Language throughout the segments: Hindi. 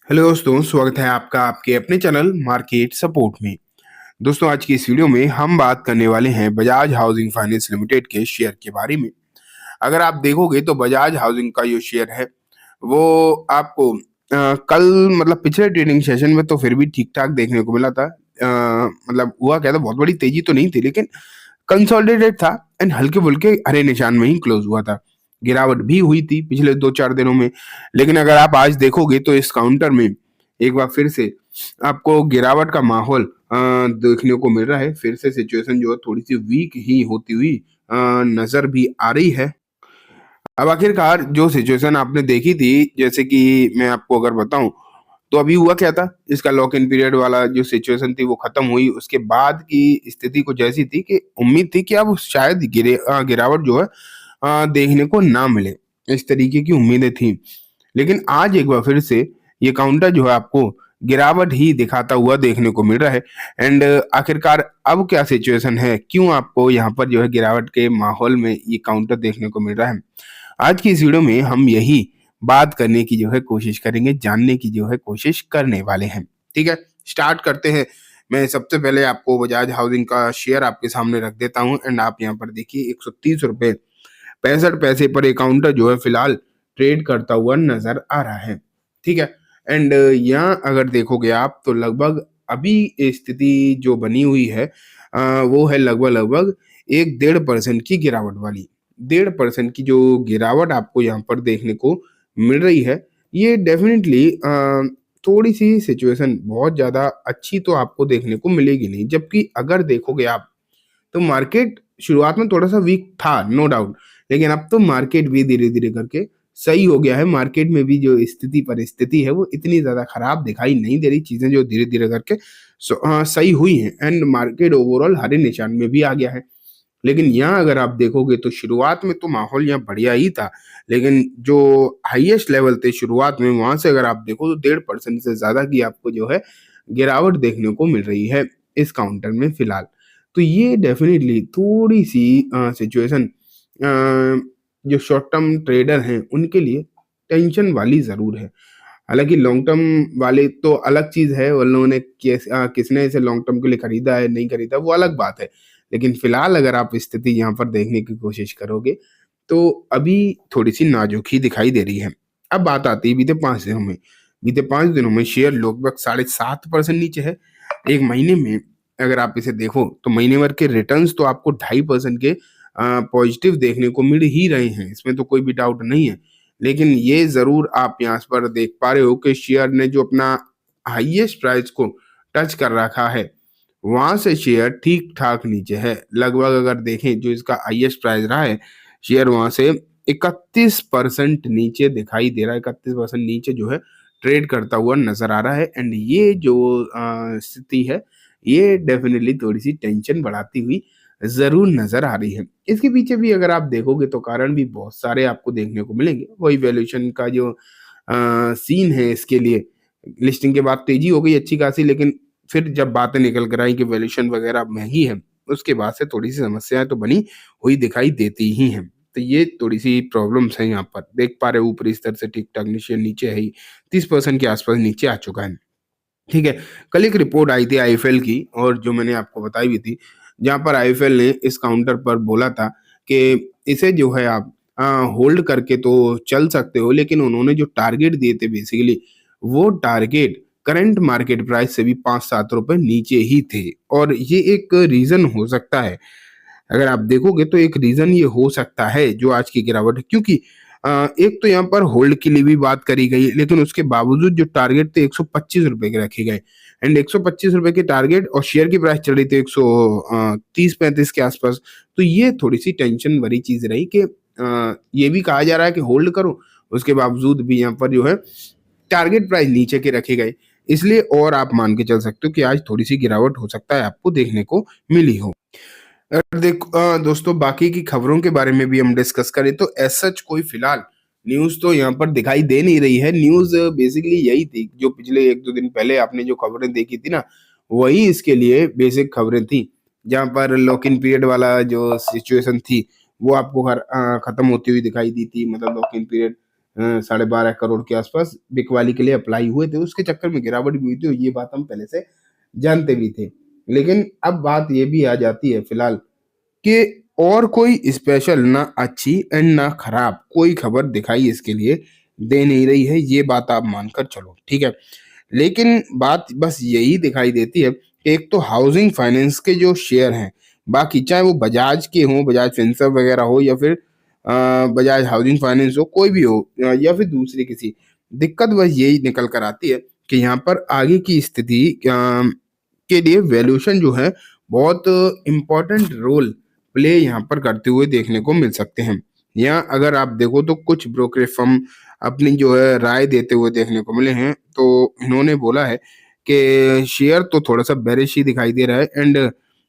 हेलो दोस्तों, स्वागत है आपका आपके अपने चैनल मार्केट सपोर्ट में। दोस्तों, आज की इस वीडियो में हम बात करने वाले हैं बजाज हाउसिंग फाइनेंस लिमिटेड के शेयर के बारे में। अगर आप देखोगे तो बजाज हाउसिंग का जो शेयर है वो आपको कल मतलब पिछले ट्रेडिंग सेशन में तो फिर भी ठीक ठाक देखने को मिला था। मतलब हुआ क्या था, बहुत बड़ी तेजी तो नहीं थी लेकिन कंसोलिडेटेड था एंड हल्के फुल्के हरे निशान में ही क्लोज हुआ था। गिरावट भी हुई थी पिछले 2-4 दिनों में, लेकिन अगर आप आज देखोगे तो इस काउंटर में एक बार फिर से आपको गिरावट का माहौल देखने को मिल रहा है। फिर से सिचुएशन जो है थोड़ी सी वीक ही होती हुई नजर भी आ रही है। अब आखिरकार जो सिचुएशन आपने देखी थी, जैसे कि मैं आपको अगर बताऊं तो अभी हुआ क्या था, इसका लॉक इन पीरियड वाला जो सिचुएशन थी वो खत्म हुई। उसके बाद की स्थिति कुछ ऐसी थी कि उम्मीद थी कि अब शायद गिरावट जो है देखने को ना मिले, इस तरीके की उम्मीदें थी। लेकिन आज एक बार फिर से ये काउंटर जो है आपको गिरावट ही दिखाता हुआ देखने को मिल रहा है। एंड आखिरकार अब क्या सिचुएशन है, क्यों आपको यहाँ पर जो है गिरावट के माहौल में ये काउंटर देखने को मिल रहा है, आज की इस वीडियो में हम यही बात करने की जो है कोशिश करेंगे, जानने की जो है कोशिश करने वाले हैं। ठीक है, स्टार्ट करते हैं। मैं सबसे पहले आपको बजाज हाउसिंग का शेयर आपके सामने रख देता हूं एंड आप यहाँ पर देखिए 130 रुपए 65 पैसे पर एक काउंटर जो है फिलहाल ट्रेड करता हुआ नजर आ रहा है। ठीक है, एंड यहाँ अगर देखोगे आप तो लगभग अभी स्थिति जो बनी हुई है वो है लगभग लगभग 1-1.5% की गिरावट वाली। 1.5% की जो गिरावट आपको यहाँ पर देखने को मिल रही है, ये डेफिनेटली थोड़ी सी सिचुएशन बहुत ज़्यादा अच्छी तो आपको देखने को मिलेगी नहीं। जबकि अगर देखोगे आप तो मार्केट शुरुआत में थोड़ा सा वीक था, नो डाउट, लेकिन अब तो मार्केट भी धीरे धीरे करके सही हो गया है। मार्केट में भी जो स्थिति परिस्थिति है वो इतनी ज्यादा खराब दिखाई नहीं दे रही। चीजें जो धीरे धीरे करके सही हुई हैं एंड मार्केट ओवरऑल हरे निशान में भी आ गया है। लेकिन यहाँ अगर आप देखोगे तो शुरुआत में तो माहौल यहाँ बढ़िया ही था, लेकिन जो हाईएस्ट लेवल थे शुरुआत में, वहां से अगर आप देखो तो 1.5% से ज्यादा की आपको जो है गिरावट देखने को मिल रही है इस काउंटर में फिलहाल। तो ये डेफिनेटली थोड़ी सी सिचुएशन जो शॉर्ट टर्म ट्रेडर हैं उनके लिए टेंशन वाली जरूर है। हालांकि लॉन्ग टर्म वाले तो अलग चीज है, उन लोगों ने किसने इसे लॉन्ग टर्म के लिए खरीदा है नहीं खरीदा वो अलग बात है। लेकिन फिलहाल अगर आप स्थिति यहाँ पर देखने की कोशिश करोगे तो अभी थोड़ी सी नाजुक ही दिखाई दे रही है। अब बात आती है बीते 5 दिनों में। बीते 5 दिनों में शेयर लगभग 7.5% नीचे है। एक महीने में अगर आप इसे देखो तो महीने भर के रिटर्न्स तो आपको 2.5% के पॉजिटिव देखने को मिल ही रहे हैं, इसमें तो कोई भी डाउट नहीं है। लेकिन ये जरूर आप यहाँ पर देख पा रहे हो कि शेयर ने जो अपना हाईएस्ट प्राइस को टच कर रखा है वहां से शेयर ठीक ठाक नीचे है। लगभग अगर देखें जो इसका हाईएस्ट प्राइस रहा है, शेयर वहां से 31% नीचे दिखाई दे रहा है। 31% नीचे जो है ट्रेड करता हुआ नजर आ रहा है। एंड ये जो स्थिति है ये डेफिनेटली थोड़ी सी टेंशन बढ़ाती हुई जरूर नजर आ रही है। इसके पीछे भी अगर आप देखोगे तो कारण भी बहुत सारे आपको देखने को मिलेंगे। वही वैल्यूएशन का जो सीन है, इसके लिए लिस्टिंग के बाद तेजी हो गई अच्छी खासी, लेकिन फिर जब बातें निकल कर आई कि वैल्यूएशन वगैरह महंगी है, उसके बाद से थोड़ी सी समस्याएं तो बनी हुई दिखाई देती ही हैं। तो ये थोड़ी सी प्रॉब्लम्स हैं। यहाँ पर देख पा रहे हो ऊपरी स्तर से ठीक ठाक नीचे नीचे है ही 30% के आसपास नीचे आ चुका है। ठीक है, कल एक रिपोर्ट आई थी आईएफएल की, और जो मैंने आपको बताई भी थी, जहाँ पर आईएफएल ने इस काउंटर पर बोला था कि इसे जो है आप होल्ड करके तो चल सकते हो, लेकिन उन्होंने जो टारगेट दिए थे बेसिकली वो टारगेट करंट मार्केट प्राइस से भी 5-7 रुपए नीचे ही थे। और ये एक रीजन हो सकता है, अगर आप देखोगे तो एक रीजन ये हो सकता है जो आज की गिरावट है, क्योंकि एक तो यहाँ पर होल्ड के लिए भी बात करी गई, लेकिन उसके बावजूद जो टारगेट थे 125 रुपए के रखे गए। एंड 125 रुपए के टारगेट और शेयर की प्राइस चल रही थी 130-35 के आसपास। तो ये थोड़ी सी टेंशन भरी चीज रही कि ये भी कहा जा रहा है कि होल्ड करो, उसके बावजूद भी यहाँ पर जो है टारगेट प्राइस नीचे के रखे गए। इसलिए और आप मान के चल सकते हो कि आज थोड़ी सी गिरावट हो सकता है आपको देखने को मिली हो। अगर दोस्तों बाकी की खबरों के बारे में भी हम डिस्कस करें तो एज सच कोई फिलहाल न्यूज तो यहाँ पर दिखाई दे नहीं रही है। न्यूज बेसिकली यही थी जो पिछले 1-2 दिन पहले आपने जो खबरें देखी थी ना, वही इसके लिए बेसिक खबरें थी। जहाँ पर लॉक इन पीरियड वाला जो सिचुएशन थी वो आपको खत्म होती हुई दिखाई दी थी। मतलब लॉक इन पीरियड 12.5 करोड़ के आसपास बिकवाली के लिए अप्लाई हुए थे, उसके चक्कर में गिरावट भी हुई थी और ये बात हम पहले से जानते भी थे। लेकिन अब बात ये भी आ जाती है फिलहाल कि और कोई स्पेशल ना अच्छी एंड ना खराब कोई खबर दिखाई इसके लिए दे नहीं रही है, ये बात आप मानकर चलो, ठीक है। लेकिन बात बस यही दिखाई देती है कि एक तो हाउसिंग फाइनेंस के जो शेयर हैं, बाकी चाहे वो बजाज के हों, बजाज फिनसर्व वगैरह हो या फिर बजाज हाउसिंग फाइनेंस हो, कोई भी हो या फिर दूसरी किसी, दिक्कत बस यही निकल कर आती है कि यहाँ पर आगे की स्थिति के लिए वैल्यूएशन जो है बहुत इम्पोर्टेंट रोल प्ले यहाँ पर करते हुए देखने को मिल सकते हैं। यहाँ अगर आप देखो तो कुछ ब्रोकरेज फर्म अपनी जो है राय देते हुए देखने को मिले हैं, तो इन्होंने बोला है कि शेयर तो थोड़ा-सा बेरिश ही दिखाई दे रहा है एंड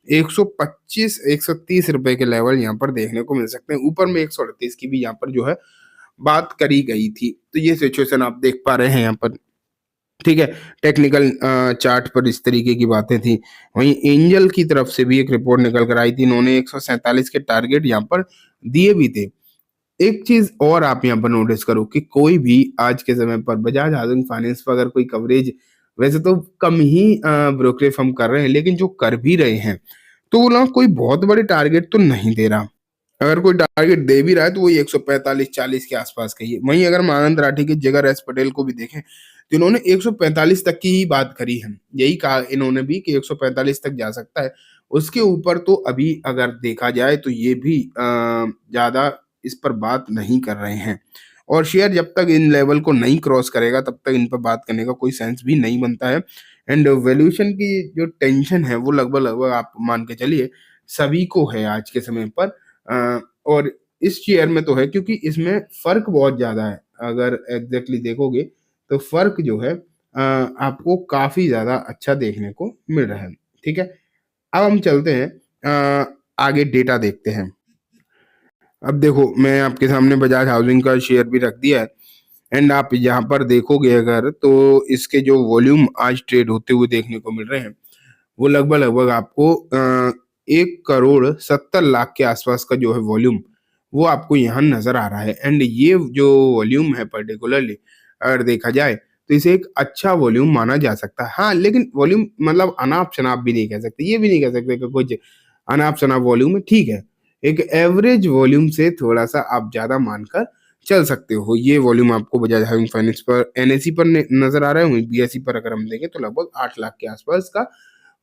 125 130 रुपए के लेवल यहाँ पर देखने को मिल सकते हैं। ऊपर में 138 की भी यहाँ पर जो है बात करी गई थी। तो ये सिचुएशन आप देख पा रहे हैं यहाँ पर। ठीक है, टेक्निकल चार्ट पर इस तरीके की बातें थी। वहीं एंजल की तरफ से भी एक रिपोर्ट निकल कर आई थी, इन्होंने 147 के टारगेट यहाँ पर दिए भी थे। एक चीज़ और आप यहाँ पर नोटिस करो कि कोई भी आज के समय पर बजाज हाउसिंग फाइनेंस पर अगर कोई कवरेज वैसे तो कम ही ब्रोकरेज फर्म कर रहे हैं, लेकिन जो कर भी रहे हैं, तो वो ना कोई बहुत बड़े टारगेट तो नहीं दे रहा। अगर कोई टारगेट दे भी रहा है तो वही 145-40 के आसपास का ही है। वहीं अगर मानंद राठी के जगह एस पटेल को भी देखें तो इन्होंने 145 तक की ही बात करी है। यही कहा इन्होंने भी कि 145 तक जा सकता है। उसके ऊपर तो अभी अगर देखा जाए तो ये भी ज़्यादा इस पर बात नहीं कर रहे हैं। और शेयर जब तक इन लेवल को नहीं क्रॉस करेगा तब तक इन पर बात करने का कोई सेंस भी नहीं बनता है। एंड वैल्यूएशन की जो टेंशन है वो लगभग-लगभग आप मान के चलिए सभी को है आज के समय पर। और इस शेयर में तो है क्योंकि इसमें फ़र्क बहुत ज़्यादा है। अगर एग्ज़ैक्टली देखोगे तो फ़र्क जो है आपको काफ़ी ज़्यादा अच्छा देखने को मिल रहा है। ठीक है? अब हम चलते हैं आगे डेटा देखते हैं। अब देखो मैं आपके सामने बजाज हाउसिंग का शेयर भी रख दिया है एंड आप यहाँ पर देखोगे अगर तो इसके जो वॉल्यूम आज ट्रेड होते हुए देखने को मिल रहे हैं, वो लगभग-लगभग आपको 1 करोड़ 70 लाख के आसपास का जो है वॉल्यूम, वो आपको यहाँ नज़र आ रहा है एंड ये जो वॉल्यूम है पर्टिकुलरली अगर देखा जाए, तो इसे एक अच्छा वॉल्यूम माना जा सकता है। हाँ, लेकिन वॉल्यूम मतलब अनाप-शनाप भी नहीं कह सकते, ये भी नहीं कह सकते कि कुछ अनाप-शनाप वॉल्यूम है, ठीक है। एक एवरेज वॉल्यूम से थोड़ा-सा आप ज़्यादा मानकर चल सकते हो। ये वॉल्यूम आपको बजाज हाउसिंग फाइनेंस पर एनएसई पर नज़र आ रहा है, वहीं बीएसई पर अगर हम देखें तो लगभग 8 लाख के आसपास का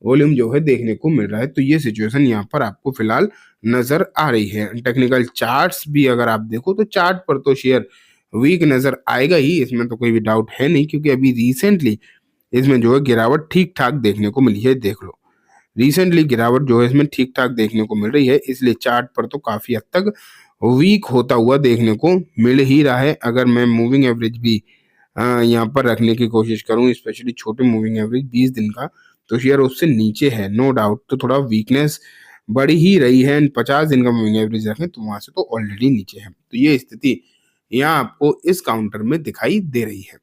वॉल्यूम जो है देखने को मिल रहा है। तो ये सिचुएशन यहाँ पर आपको फिलहाल नज़र आ रही है। टेक्निकल चार्ट्स भी अगर आप देखो तो चार्ट पर तो शेयर वीक नज़र आएगा ही, इसमें तो कोई भी डाउट है नहीं क्योंकि अभी रिसेंटली इसमें जो है गिरावट ठीक-ठाक देखने को मिली है, देख लो। रिसेंटली गिरावट जो है इसमें ठीक-ठाक देखने को मिल रही है, इसलिए चार्ट पर तो काफ़ी हद तक वीक होता हुआ देखने को मिल ही रहा है। अगर मैं मूविंग एवरेज भी यहाँ पर रखने की कोशिश करूँ, स्पेशली छोटे मूविंग एवरेज 20 दिन का, तो शेयर उससे नीचे है, नो डाउट। तो थोड़ा वीकनेस बढ़ ही रही है एंड 50 दिन का मूविंग एवरेज रखें तो वहाँ से तो ऑलरेडी नीचे है। तो ये स्थिति यहाँ आपको इस काउंटर में दिखाई दे रही है।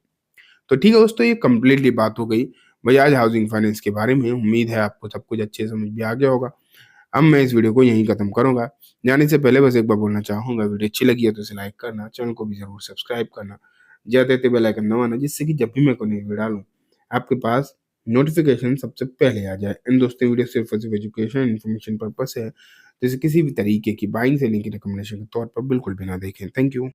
तो ठीक है दोस्तों, ये कंप्लीटली बात हो गई बजाज हाउसिंग फाइनेंस के बारे में। उम्मीद है आपको सब कुछ अच्छे से समझ में आ गया होगा। अब मैं इस वीडियो को यहीं खत्म करूँगा। जाने से पहले बस एक बार बोलना चाहूँगा, वीडियो अच्छी लगी है तो इसे लाइक करना, चैनल को भी ज़रूर सब्सक्राइब करना, जाते-जाते बेल आइकन दबाना जिससे कि जब भी मैं कोई नई वीडियो डालूँ, आपके पास नोटिफ़िकेशन सबसे पहले आ जाए। एंड दोस्तों, वीडियो सिर्फ़ और सिर्फ़ एजुकेशन इन्फॉर्मेशन पर्पज़ से है। जैसे किसी भी तरीके की बाइंग सेलिंग की रिकमेंडेशन के तौर पर बिल्कुल भी ना देखें। Thank you.